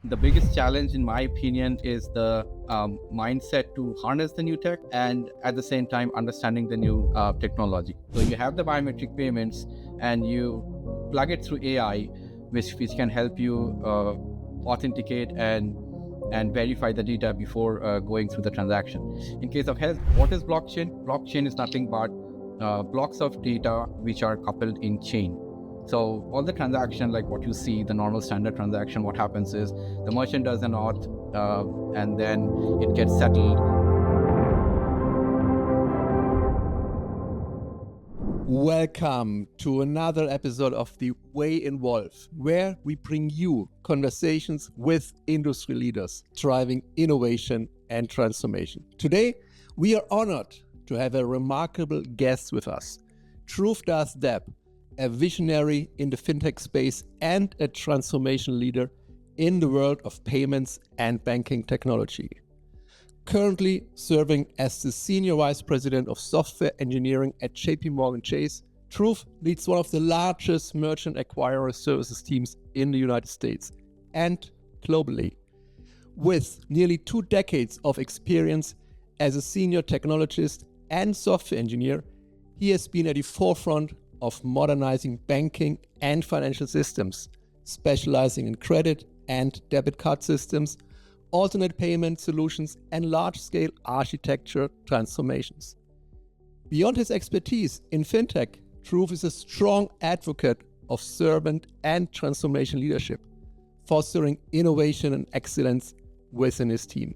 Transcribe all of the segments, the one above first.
The biggest challenge, in my opinion, is the mindset to harness the new tech and at the same time understanding the new technology. So you have the biometric payments and you plug it through AI, which can help you authenticate and verify the data before going through the transaction. In case of health, what is blockchain? Blockchain is nothing but blocks of data which are coupled in chain. So all the transaction, like what you see, the normal standard transaction, what happens is the merchant does an auth and then it gets settled. Welcome to another episode of The Way Involved, where we bring you conversations with industry leaders driving innovation and transformation. Today, we are honored to have a remarkable guest with us, Dhrubojyoti Das Deb, a visionary in the fintech space and a transformation leader in the world of payments and banking technology. Currently serving as the Senior Vice President of Software Engineering at JP Chase, Dhruv leads one of the largest merchant acquirer services teams in the United States and globally. With nearly 2 decades of experience as a senior technologist and software engineer, he has been at the forefront of modernizing banking and financial systems, specializing in credit and debit card systems, alternate payment solutions, and large-scale architecture transformations. Beyond his expertise in fintech, Dhruv is a strong advocate of servant and transformation leadership, fostering innovation and excellence within his team.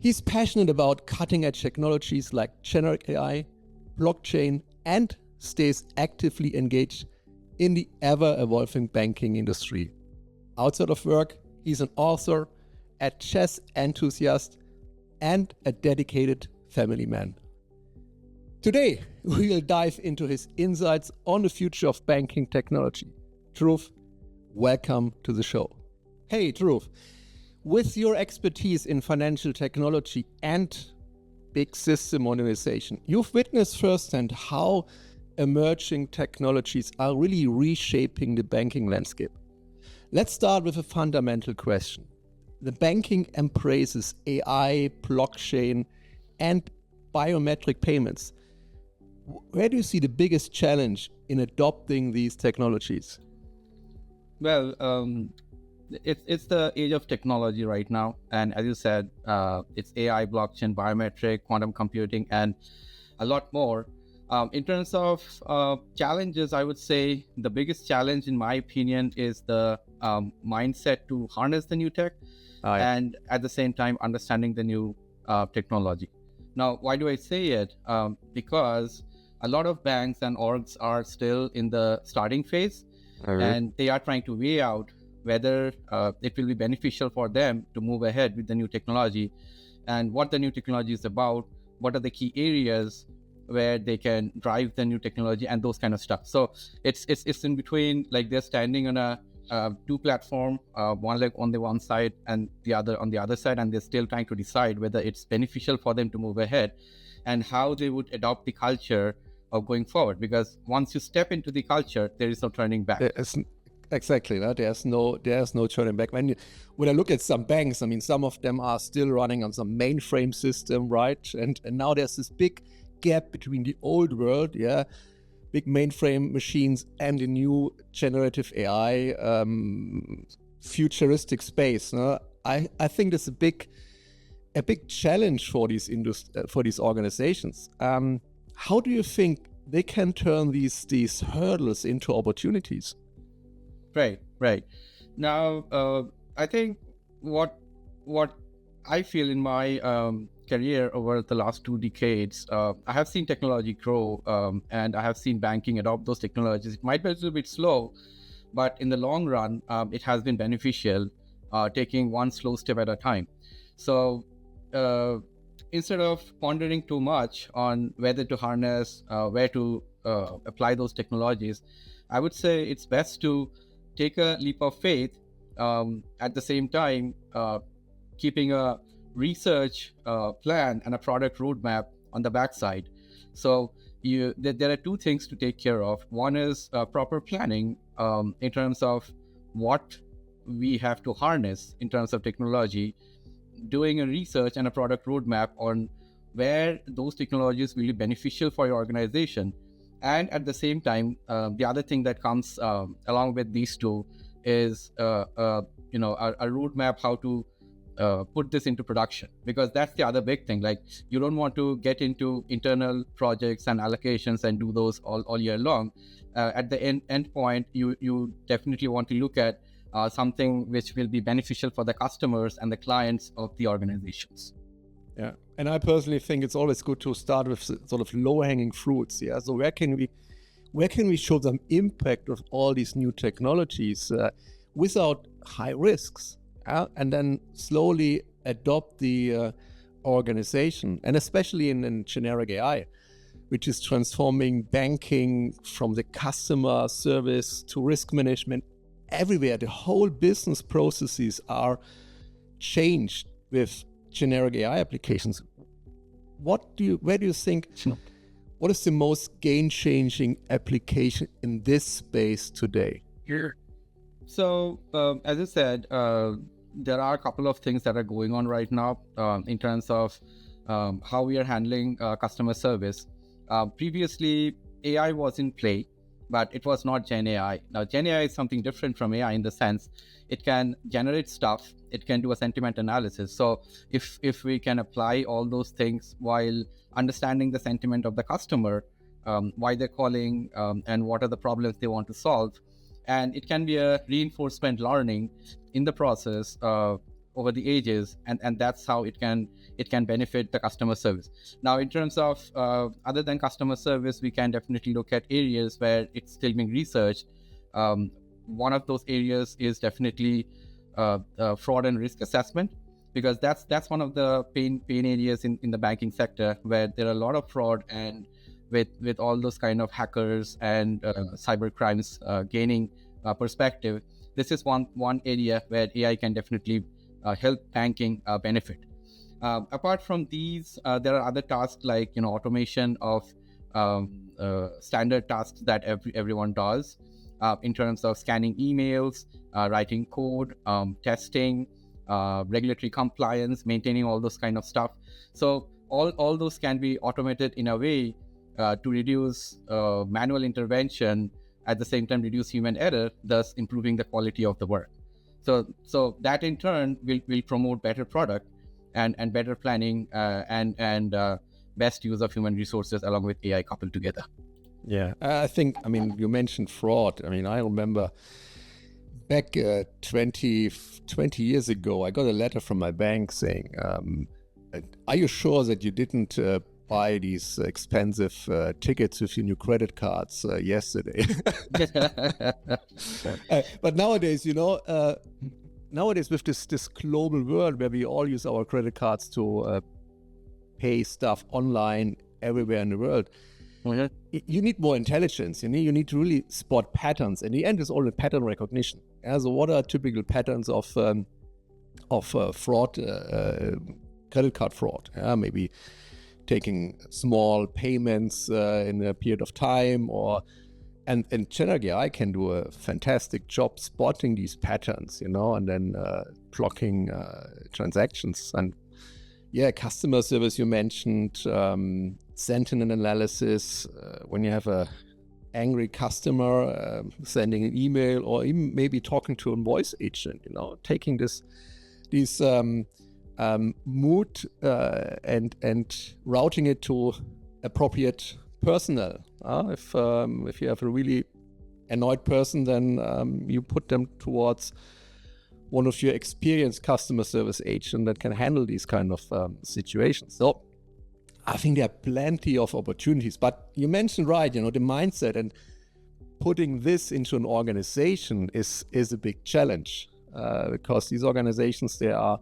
He's passionate about cutting-edge technologies like generative AI, blockchain, and stays actively engaged in the ever-evolving banking industry. Outside of work, he's an author, a chess enthusiast, and a dedicated family man. Today, we will dive into his insights on the future of banking technology. Dhruv, welcome to the show. Hey, Dhruv, with your expertise in financial technology and big system modernization, you've witnessed firsthand how emerging technologies are really reshaping the banking landscape. Let's start with a fundamental question. The banking embraces AI, blockchain, and biometric payments. Where do you see the biggest challenge in adopting these technologies? Well, it's the age of technology right now. And as you said, it's AI, blockchain, biometric, quantum computing, and a lot more. In terms of challenges, I would say the biggest challenge, in my opinion, is the mindset to harness the new tech and at the same time understanding the new technology. Now, why do I say it? Because a lot of banks and orgs are still in the starting phase, and they are trying to weigh out whether it will be beneficial for them to move ahead with the new technology and what the new technology is about, what are the key areas where they can drive the new technology and those kind of stuff. So it's in between, like they're standing on a two platform, one leg on the one side and the other on the other side, and they're still trying to decide whether it's beneficial for them to move ahead and how they would adopt the culture of going forward. Because once you step into the culture, there is no turning back. Exactly. There's no turning back. When I look at some banks, I mean, some of them are still running on some mainframe system, right? And now there's this big gap between the old world, big mainframe machines, and the new generative AI futuristic space. I think that's a big challenge for these organizations. How do you think they can turn these hurdles into opportunities? Right. Now, I think what I feel in my career over the last 2 decades, I have seen technology grow, and I have seen banking adopt those technologies. It might be a little bit slow, but in the long run, it has been beneficial, taking one slow step at a time. So instead of pondering too much on whether to harness, where to apply those technologies, I would say it's best to take a leap of faith, at the same time keeping a research plan and a product roadmap on the backside. So there are 2 things to take care of. One is proper planning in terms of what we have to harness in terms of technology, doing a research and a product roadmap on where those technologies will be beneficial for your organization. And at the same time, the other thing that comes along with these two is a roadmap how to put this into production, because that's the other big thing. Like, you don't want to get into internal projects and allocations and do those all year long. At the end point, you definitely want to look at something which will be beneficial for the customers and the clients of the organizations. Yeah, and I personally think it's always good to start with sort of low-hanging fruits. Yeah, so where can we show some impact of all these new technologies without high risks, and then slowly adopt the organization, and especially in generic AI, which is transforming banking from the customer service to risk management everywhere. The whole business processes are changed with generic AI applications. Where do you think, what is the most game-changing application in this space today? So, as I said, there are a couple of things that are going on right now in terms of how we are handling customer service. Previously, AI was in play, but it was not Gen AI. Now, Gen AI is something different from AI in the sense it can generate stuff, it can do a sentiment analysis. So if we can apply all those things while understanding the sentiment of the customer, why they're calling, and what are the problems they want to solve, and it can be a reinforcement learning in the process over the ages, and that's how it can benefit the customer service. Now, in terms of other than customer service, we can definitely look at areas where it's still being researched. One of those areas is definitely fraud and risk assessment, because that's one of the pain areas in the banking sector, where there are a lot of fraud, and with all those kind of hackers and cyber crimes gaining perspective, this is one area where AI can definitely help banking benefit. Apart from these, there are other tasks like automation of standard tasks that everyone does, in terms of scanning emails, writing code, testing, regulatory compliance, maintaining all those kind of stuff. So all those can be automated in a way to reduce manual intervention, at the same time reduce human error, thus improving the quality of the work. So that in turn will promote better product and better planning and best use of human resources along with AI coupled together. Yeah, I mean, you mentioned fraud. I mean, I remember back 20 years ago, I got a letter from my bank saying, are you sure that you didn't buy these expensive tickets with your new credit cards yesterday? But nowadays, nowadays with this global world where we all use our credit cards to pay stuff online everywhere in the world, you need more intelligence. You need to really spot patterns. In the end, it's all a pattern recognition. So what are typical patterns of fraud, credit card fraud? Maybe taking small payments in a period of time, and generic AI can do a fantastic job spotting these patterns, and then blocking transactions. And yeah, customer service you mentioned, sentiment analysis, when you have a angry customer, sending an email, or even maybe talking to a voice agent, taking these mood and routing it to appropriate personnel. If you have a really annoyed person, then you put them towards one of your experienced customer service agents that can handle these kind of situations. So I think there are plenty of opportunities, but you mentioned right, the mindset, and putting this into an organization is a big challenge, because these organizations, they are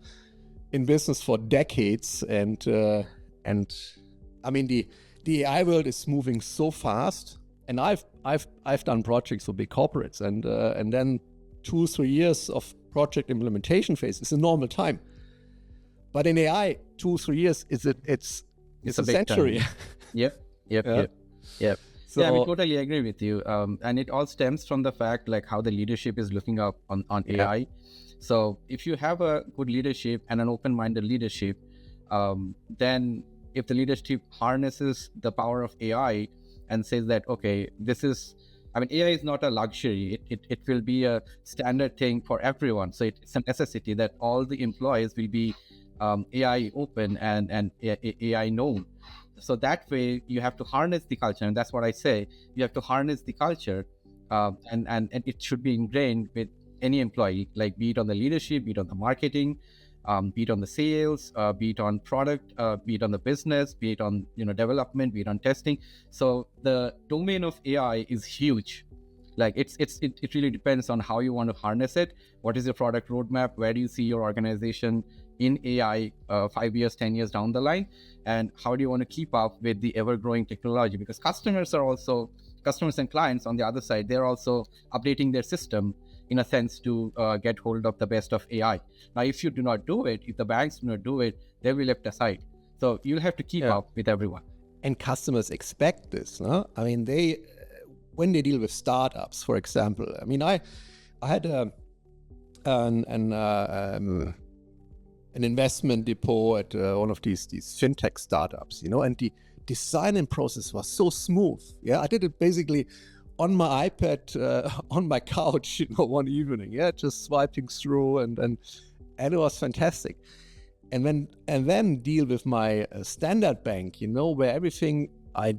in business for decades, and I mean the AI world is moving so fast, and I've done projects for big corporates, and then 2-3 years of project implementation phase is a normal time, but in AI 2-3 years it's a century. Yep. Yeah, I totally agree with you. And it all stems from the fact like how the leadership is looking up on AI. So if you have a good leadership and an open-minded leadership, then if the leadership harnesses the power of AI and says that, okay, AI is not a luxury. It will be a standard thing for everyone. So it's a necessity that all the employees will be AI open and AI known. So that way you have to harness the culture. And that's what I say. You have to harness the culture and it should be ingrained with any employee, like be it on the leadership, be it on the marketing, be it on the sales, be it on product, be it on the business, be it on development, be it on testing. So the domain of AI is huge. Like it really depends on how you want to harness it. What is your product roadmap? Where do you see your organization in AI 5 years, 10 years down the line? And how do you want to keep up with the ever-growing technology? Because customers and clients on the other side, they're also updating their system in a sense to get hold of the best of AI. Now, if you do not do it, if the banks do not do it, they'll be left aside. So you'll have to keep up with everyone. And customers expect this, no? I mean, when they deal with startups, for example, I mean, I had an investment depot at one of these fintech startups, and the design and process was so smooth. Yeah, I did it basically on my iPad, on my couch, one evening. Yeah, just swiping through, and it was fantastic. And then deal with my standard bank, where everything I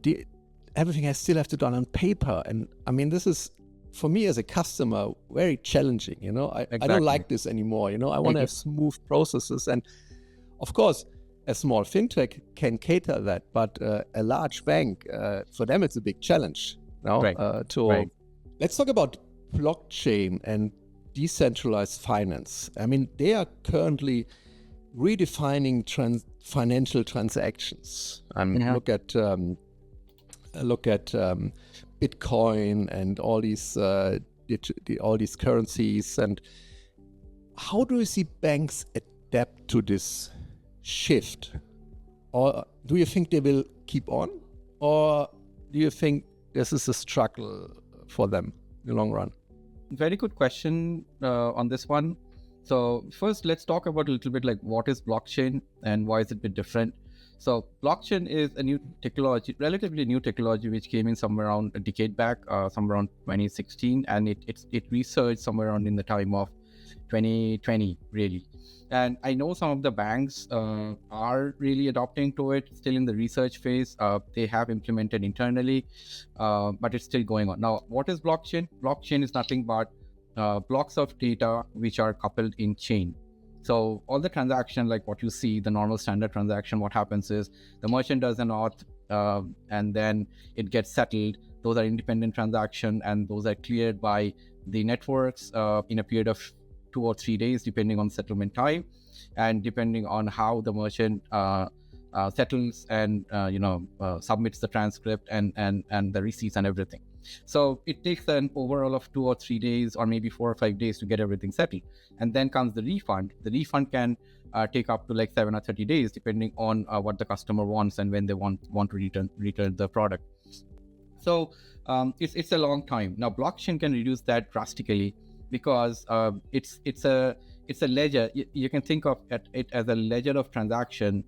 still have to done on paper. And I mean, this is, for me as a customer, very challenging. Exactly. I don't like this anymore. I want to have smooth processes. And of course, a small fintech can cater that, but a large bank, for them, it's a big challenge. Let's talk about blockchain and decentralized finance. I mean, they are currently redefining financial transactions. Look at Bitcoin and all these currencies. And how do you see banks adapt to this shift? Or do you think they will keep on? Or do you think this is a struggle for them in the long run? Very good question on this one. So first, let's talk about a little bit like what is blockchain and why is it a bit different. So blockchain is a new technology, relatively new technology, which came in somewhere around a decade back, somewhere around 2016, and it researched somewhere around in the time of 2020, really. And I know some of the banks are really adopting to it, still in the research phase. They have implemented internally, but it's still going on. Now, what is blockchain? Blockchain is nothing but blocks of data which are coupled in chain. So all the transaction, like what you see, the normal standard transaction, what happens is the merchant does an auth and then it gets settled. Those are independent transactions and those are cleared by the networks in a period of 2 or 3 days, depending on settlement time and depending on how the merchant settles and submits the transcript and the receipts and everything. So it takes an overall of 2 or 3 days or maybe 4 or 5 days to get everything settled. And then comes the refund. The refund can take up to like 7 or 30 days, depending on what the customer wants and when they want to return the product. So it's a long time. Now blockchain can reduce that drastically because it's a ledger. You can think of it as a ledger of transaction,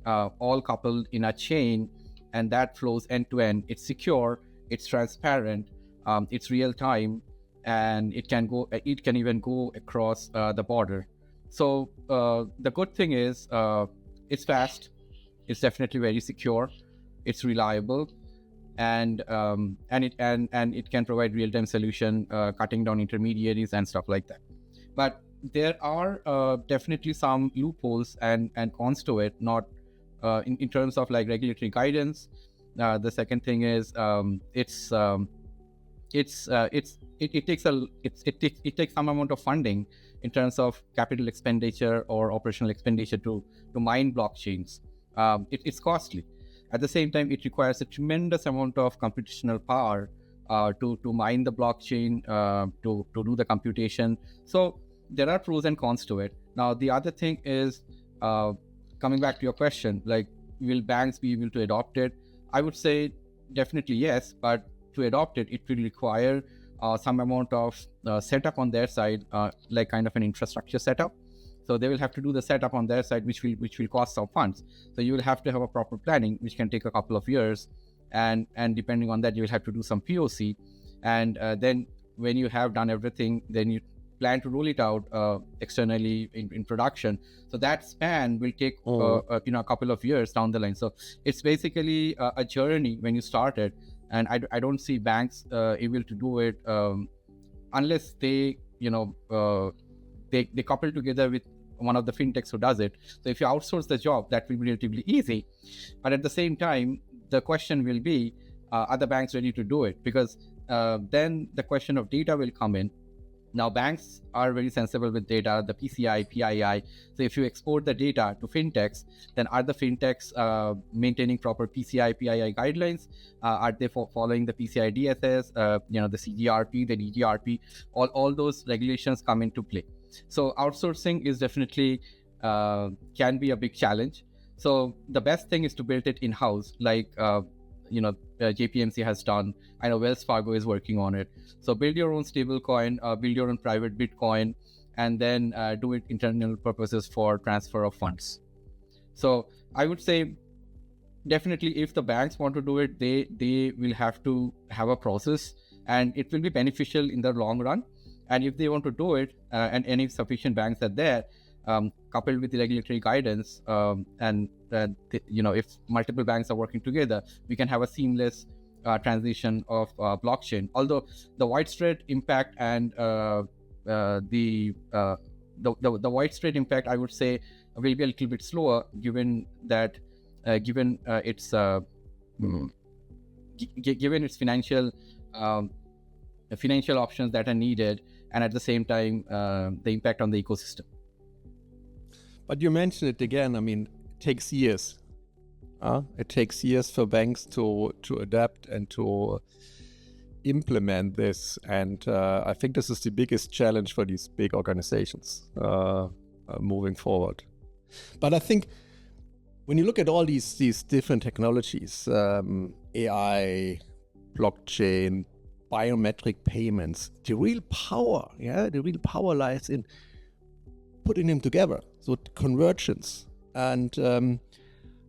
all coupled in a chain, and that flows end to end. It's secure. It's transparent, it's real time, and it can even go across the border. So the good thing is it's fast, it's definitely very secure, it's reliable, and it can provide real-time solution, cutting down intermediaries and stuff like that. But there are definitely some loopholes and cons to it, not in terms of like regulatory guidance. The second thing is it takes some amount of funding in terms of capital expenditure or operational expenditure to mine blockchains. It's costly. At the same time, it requires a tremendous amount of computational power to mine the blockchain, to do the computation. So there are pros and cons to it. Now, the other thing is, coming back to your question, like, will banks be able to adopt it? I would say definitely yes, but to adopt it, it will require some amount of setup on their side, like kind of an infrastructure setup. So they will have to do the setup on their side, which will cost some funds. So you will have to have a proper planning, which can take a couple of years, and depending on that, you will have to do some POC, and then when you have done everything, then you plan to roll it out externally in production. So that span will take a couple of years down the line. So it's basically a journey when you start it, and I don't see banks able to do it unless they they couple together with one of the fintechs who does it. So if you outsource the job, that will be relatively easy. But at the same time, the question will be, are the banks ready to do it? Because then the question of data will come in. Now, banks are very sensible with data, the PCI, PII. So if you export the data to fintechs, then are the fintechs maintaining proper PCI, PII guidelines? Are they following the PCI DSS, the CGRP, the DGRP? All those regulations come into play. So outsourcing is definitely can be a big challenge. So the best thing is to build it in-house, like JPMC has done. I know Wells Fargo is working on it. So build your own stable coin, build your own private Bitcoin, and then do it internal purposes for transfer of funds. So I would say definitely if the banks want to do it, they will have to have a process, and it will be beneficial in the long run. And if they want to do it, and any sufficient banks are there, coupled with the regulatory guidance, if multiple banks are working together, we can have a seamless transition of blockchain. Although the widespread impact and the widespread impact, I would say, will be a little bit slower, given that given its financial options that are needed, and at the same time the impact on the ecosystem. But you mentioned it again. I mean, it takes years. It takes years for banks to adapt and to implement this. And I think this is the biggest challenge for these big organizations moving forward. But I think when you look at all these different technologies, AI, blockchain, biometric payments, the real power lies in putting them together. So convergence. And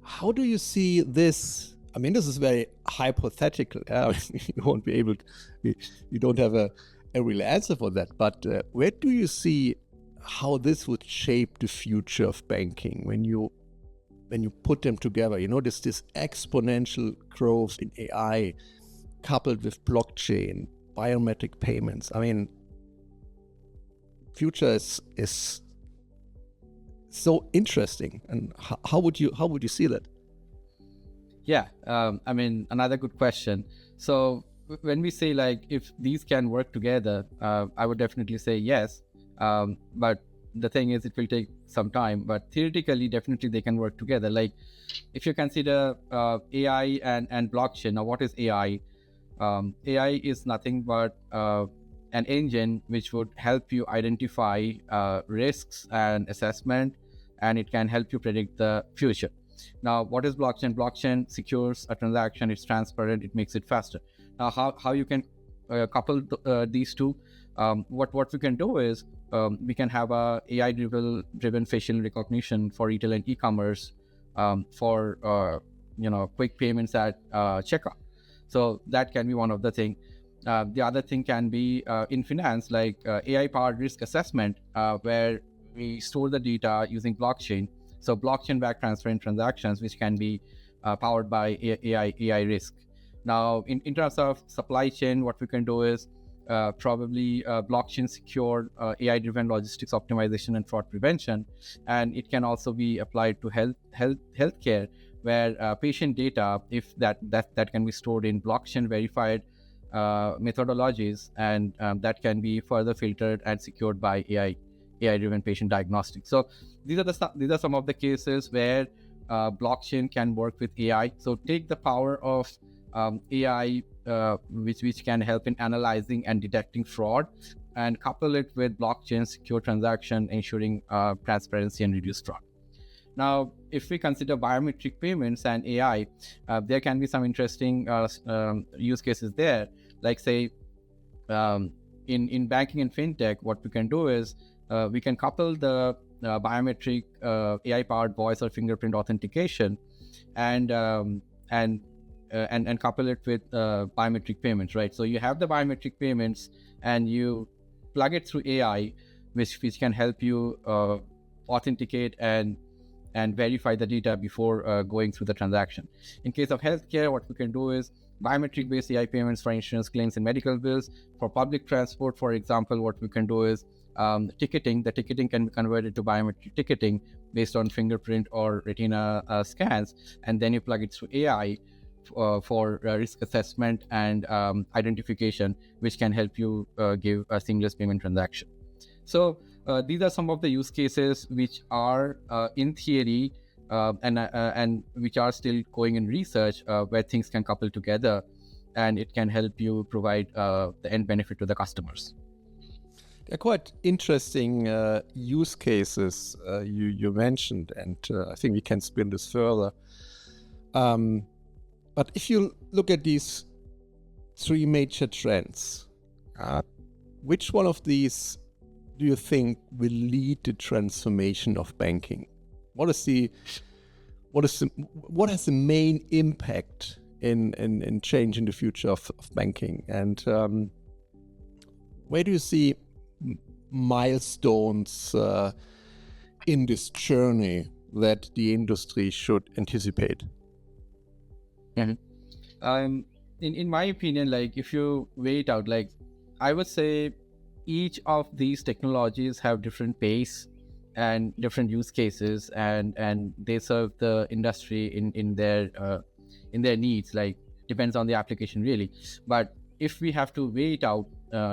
how do you see this? I mean, this is very hypothetical. You won't be able to, you don't have a real answer for that. But where do you see how this would shape the future of banking when you put them together? This exponential growth in AI coupled with blockchain, biometric payments. I mean, future is so interesting. And how would you see that? Yeah, another good question. So when we say, like, if these can work together, I would definitely say yes. But the thing is, it will take some time. But theoretically, definitely they can work together. Like, if you consider AI and blockchain. Now, what is AI? AI is nothing but an engine which would help you identify risks and assessment, and it can help you predict the future. Now, what is blockchain? Blockchain secures a transaction, it's transparent, it makes it faster. Now, how you can couple these two? What we can do is we can have a AI driven facial recognition for retail and e-commerce, for quick payments at checkout. So that can be one of the thing. The other thing can be in finance, like AI powered risk assessment, where we store the data using blockchain. So blockchain backed transparent transactions, which can be powered by AI risk. Now, in terms of supply chain, what we can do is probably blockchain secured AI driven logistics optimization and fraud prevention. And it can also be applied to healthcare, where patient data, if that can be stored in blockchain verified methodologies, and that can be further filtered and secured by AI driven patient diagnostics. So these are some of the cases where blockchain can work with AI. So take the power of AI, which can help in analyzing and detecting fraud, and couple it with blockchain secure transaction, ensuring transparency and reduced fraud. Now, if we consider biometric payments and AI, there can be some interesting use cases there. Like say, in banking and fintech, what we can do is we can couple the biometric AI-powered voice or fingerprint authentication, and couple it with biometric payments, right? So you have the biometric payments, and you plug it through AI, which can help you authenticate and verify the data before going through the transaction. In case of healthcare, what we can do is biometric-based AI payments for insurance claims and medical bills. For public transport, for example, what we can do is ticketing. The ticketing can be converted to biometric ticketing based on fingerprint or retina scans, and then you plug it through AI for risk assessment and identification, which can help you give a seamless payment transaction. So these are some of the use cases which are in theory and which are still going in research, where things can couple together, and it can help you provide the end benefit to the customers. They're quite interesting use cases you mentioned, and I think we can spin this further. But if you look at these three major trends, which one of these do you think will lead the transformation of banking? What has the main impact in changing the future of banking? And where do you see milestones in this journey that the industry should anticipate? Mm-hmm. In my opinion, like if you weigh it out, like I would say each of these technologies have different pace and different use cases, and they serve the industry in their needs. Like depends on the application really. But if we have to weigh it out,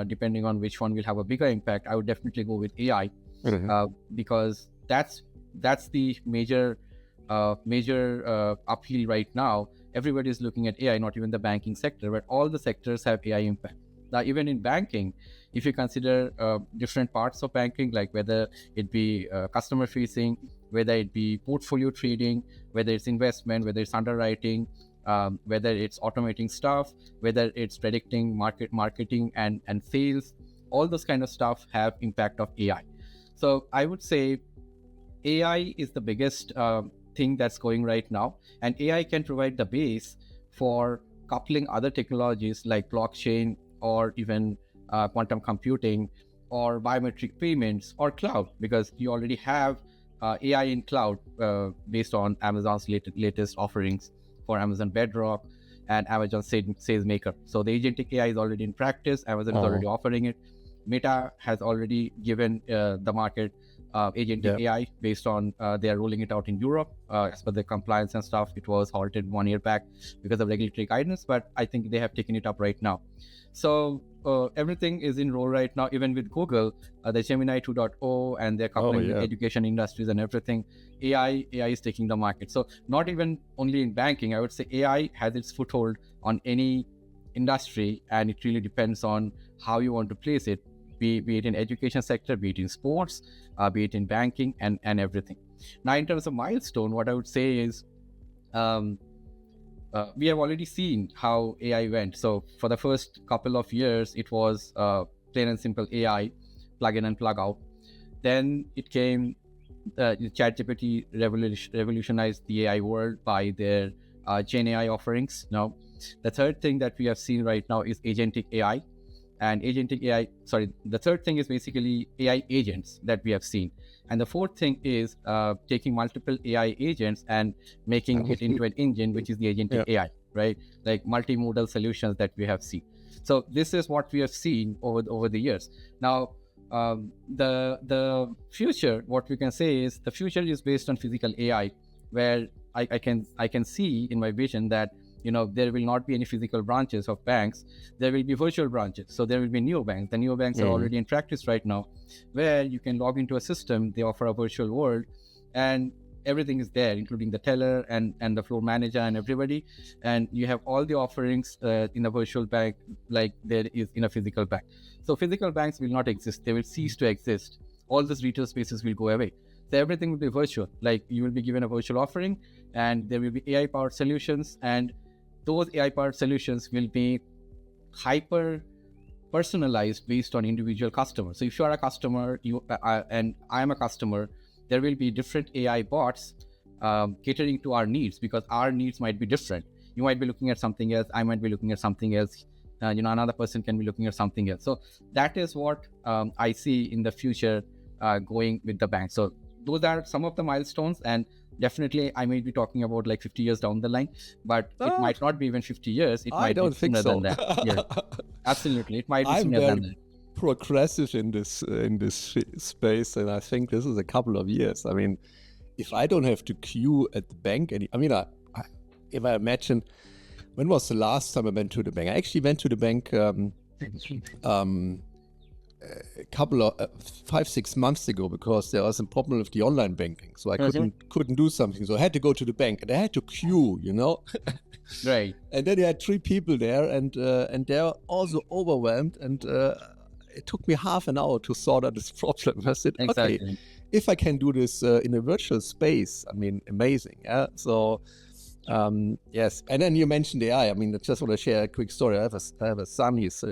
depending on which one will have a bigger impact, I would definitely go with AI, because that's the major upheaval right now. Everybody is looking at AI, not even the banking sector, but all the sectors have AI impact. Now, even in banking, if you consider different parts of banking, like whether it be customer facing, whether it be portfolio trading, whether it's investment, whether it's underwriting, whether it's automating stuff, whether it's predicting marketing and sales, all those kind of stuff have impact of AI. So I would say AI is the biggest thing that's going right now, and AI can provide the base for coupling other technologies like blockchain or even quantum computing or biometric payments or cloud, because you already have AI in cloud based on Amazon's latest offerings for Amazon Bedrock and Amazon SageMaker. So the agentic AI is already in practice. Amazon is already offering it. Meta has already given the market agentic AI based on they are rolling it out in Europe. As per the compliance and stuff, it was halted 1 year back because of regulatory guidance, but I think they have taken it up right now. So everything is in roll right now, even with Google, the Gemini 2.0, and they're coupling with education industries and everything. AI is taking the market. So not even only in banking, I would say AI has its foothold on any industry, and it really depends on how you want to place it, be it in education sector, be it in sports, be it in banking and everything. Now, in terms of milestone, what I would say is we have already seen how AI went. So for the first couple of years, it was plain and simple AI, plug in and plug out. Then it came, ChatGPT revolutionized the AI world by their Gen AI offerings. Now, the third thing that we have seen right now is agentic AI. And the third thing is basically AI agents that we have seen. And the fourth thing is taking multiple AI agents and making it into an engine, which is the agentic AI, right? Like multimodal solutions that we have seen. So this is what we have seen over the years. Now, the future, what we can say is the future is based on physical AI, where I can see in my vision that there will not be any physical branches of banks. There will be virtual branches. So there will be neobanks. The neobanks are already in practice right now, where you can log into a system. They offer a virtual world, and everything is there, including the teller and the floor manager and everybody. And you have all the offerings in a virtual bank like there is in a physical bank. So physical banks will not exist. They will cease to exist. All those retail spaces will go away. So everything will be virtual. Like you will be given a virtual offering, and there will be AI-powered solutions, and those AI-powered solutions will be hyper personalized based on individual customers. So if you are a customer, and I am a customer, there will be different AI bots catering to our needs, because our needs might be different. You might be looking at something else, I might be looking at something else, another person can be looking at something else. So that is what I see in the future going with the bank. So those are some of the milestones, and definitely I may be talking about like 50 years down the line, but it might not be even 50 years. It might don't be think sooner so. than that. Yeah, absolutely. It might be I'm sooner very than that. progressive in this space, and I think this is a couple of years. I mean, if I don't have to queue at the bank, if I imagine, when was the last time I went to the bank? I actually went to the bank a couple of 5-6 months ago, because there was a problem with the online banking, so I couldn't do something, so I had to go to the bank and I had to queue, Right. And then you had 3 people there, and they're also overwhelmed, and it took me half an hour to sort out this problem. I said, Exactly. okay, if I can do this in a virtual space, I mean, amazing. Yeah. So yes, and then you mentioned AI. I mean, I just want to share a quick story. I have a son. He's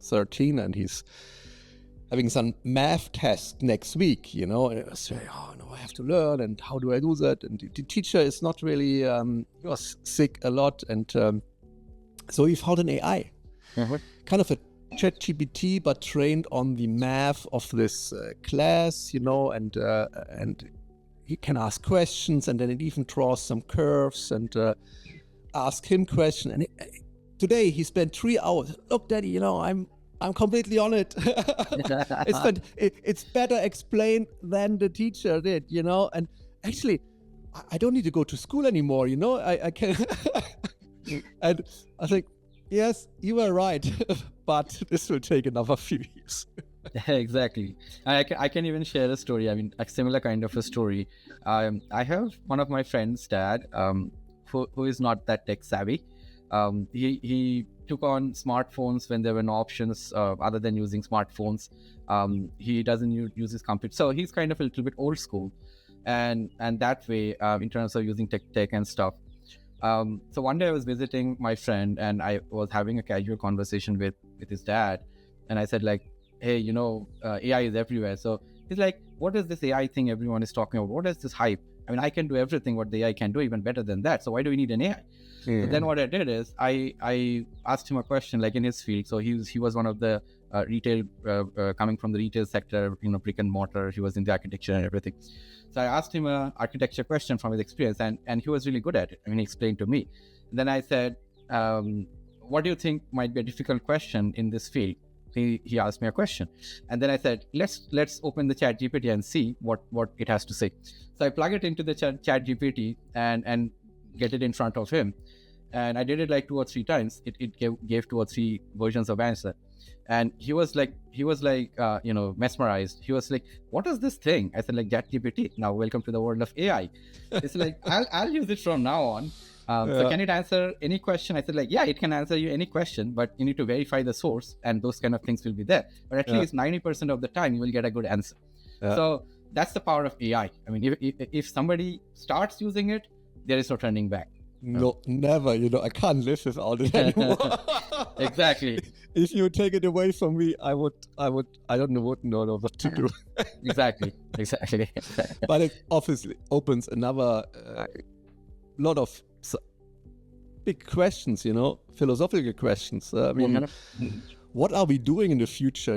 13, and he's having some math test next week, and I was saying, oh no, I have to learn, and how do I do that? And the teacher is not really, he was sick a lot, and so he found an AI, kind of a ChatGPT, but trained on the math of this class, and he can ask questions, and then it even draws some curves, and ask him questions. And today he spent 3 hours. Look, Daddy, I'm completely on it. It's better explained than the teacher did, and actually I don't need to go to school anymore, I can. And I think, yes, you were right, but this will take another few years. Exactly. I can even share a story. I mean, a similar kind of a story. I have one of my friends' dad, who is not that tech savvy. He took on smartphones when there were no options other than using smartphones. He doesn't use his computer, so he's kind of a little bit old school, and that way in terms of using tech and stuff. So one day I was visiting my friend, and I was having a casual conversation with his dad, and I said like, hey, AI is everywhere. So he's like, what is this AI thing everyone is talking about? What is this hype? I mean, I can do everything what the AI can do, even better than that. So why do we need an AI? So then what I did is I asked him a question, like in his field. So he was one of the retail, coming from the retail sector, brick and mortar. He was in the architecture and everything. So I asked him an architecture question from his experience, and he was really good at it. I mean, he explained to me. And then I said, what do you think might be a difficult question in this field? He asked me a question, and then I said, let's open the chat GPT and see what it has to say. So I plug it into the chat GPT and get it in front of him, and I did it like 2 or 3 times. It gave 2 or 3 versions of answer, and he was like mesmerized. He was like, what is this thing? I said, like, chat GPT. Now welcome to the world of AI. It's like, I'll use it from now on. So can it answer any question? I said, like, yeah, it can answer you any question, but you need to verify the source, and those kind of things will be there. But at least 90% of the time, you will get a good answer. So that's the power of AI. I mean, if somebody starts using it, there is no turning back. No, never. I can't live without it anymore. Exactly. If you take it away from me, I wouldn't know what to do. Exactly. But it obviously opens another lot of big questions, philosophical questions. I mean, what are we doing in the future?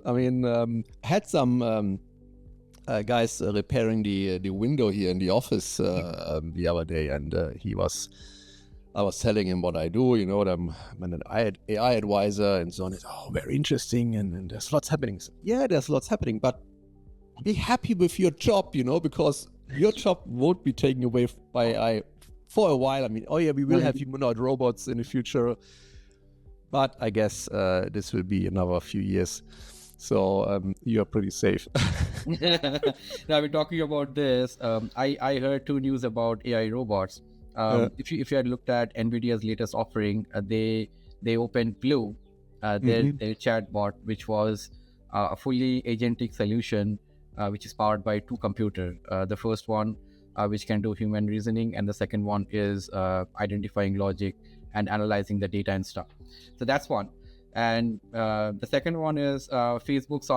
I mean, I had some guys repairing the window here in the office the other day, and I was telling him what I do, that I'm an AI advisor and so on. It's very interesting, and there's lots happening. So, yeah, there's lots happening, but be happy with your job, because your job won't be taken away by AI for a while. I mean, we will have humanoid robots in the future, but I guess this will be another few years. So you're pretty safe. Now we're talking about this. I heard 2 news about AI robots. If you had looked at NVIDIA's latest offering, they opened Blue, their chatbot, which was a fully agentic solution, which is powered by 2 computers. The first one which can do human reasoning, and the second one is identifying logic and analyzing the data and stuff. So that's one. And the second one is Facebook's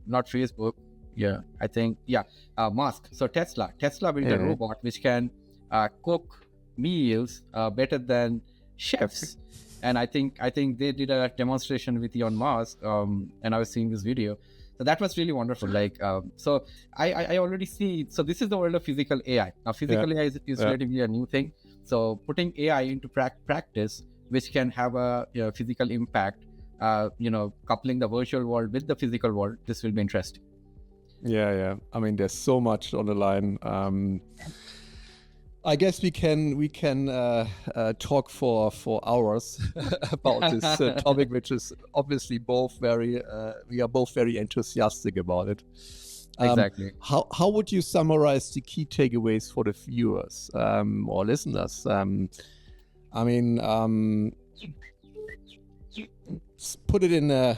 not Facebook. Yeah, I think, Musk. So Tesla built a robot which can cook meals better than chefs. And I think they did a demonstration with Elon Musk, and I was seeing this video. So that was really wonderful. So I already see. So this is the world of physical AI. Now, physical AI is relatively a new thing. So putting AI into practice, which can have a physical impact, coupling the virtual world with the physical world, this will be interesting. Yeah. I mean, there's so much on the line. I guess we can talk for hours about this topic, which is obviously we are both very enthusiastic about it. Exactly. How would you summarize the key takeaways for the viewers or listeners? Put it in a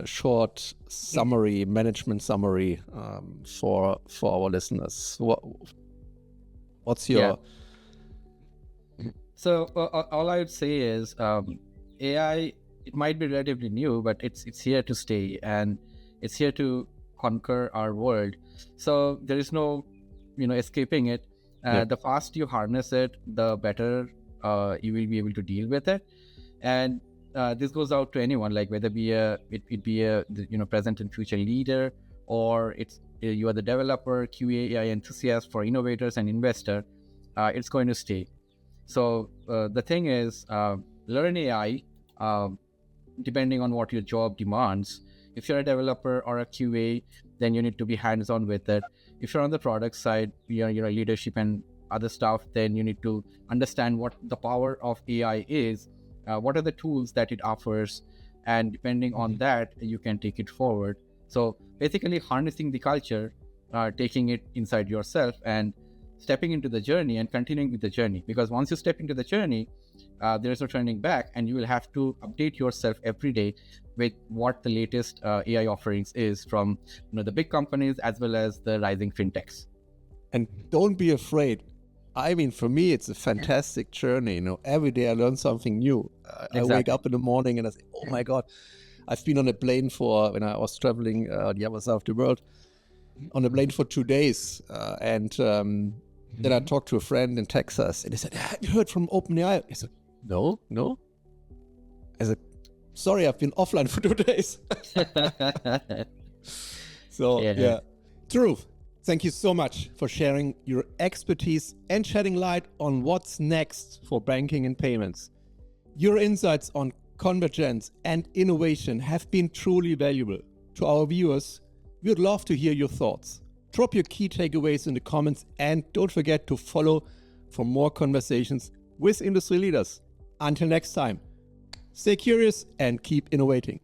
short summary, management summary for our listeners. What's your? So all I would say is AI. It might be relatively new, but it's here to stay, and it's here to conquer our world. So there is no, escaping it. The faster you harness it, the better you will be able to deal with it. And this goes out to anyone, like whether it be a present and future leader, or you are the developer, QA, AI enthusiast, for innovators and investor. It's going to stay. So the thing is, learn AI depending on what your job demands. If you're a developer or a QA, then you need to be hands-on with it. If you're on the product side, you're leadership and other stuff, then you need to understand what the power of AI is. What are the tools that it offers, and depending on that, you can take it forward. So basically harnessing the culture, taking it inside yourself and stepping into the journey and continuing with the journey. Because once you step into the journey, there is no turning back, and you will have to update yourself every day with what the latest AI offerings is from the big companies as well as the rising fintechs. And don't be afraid. I mean, for me, it's a fantastic journey. Every day I learn something new. Exactly. I wake up in the morning and I say, oh my God, I've been on a plane when I was traveling the other side of the world, on a plane for 2 days. And then I talked to a friend in Texas, and he said, you heard from OpenAI? I said, no. I said, sorry, I've been offline for 2 days. So, yeah. Drew, thank you so much for sharing your expertise and shedding light on what's next for banking and payments. Your insights on convergence and innovation have been truly valuable. To our viewers, we would love to hear your thoughts. Drop your key takeaways in the comments, and don't forget to follow for more conversations with industry leaders. Until next time, stay curious and keep innovating.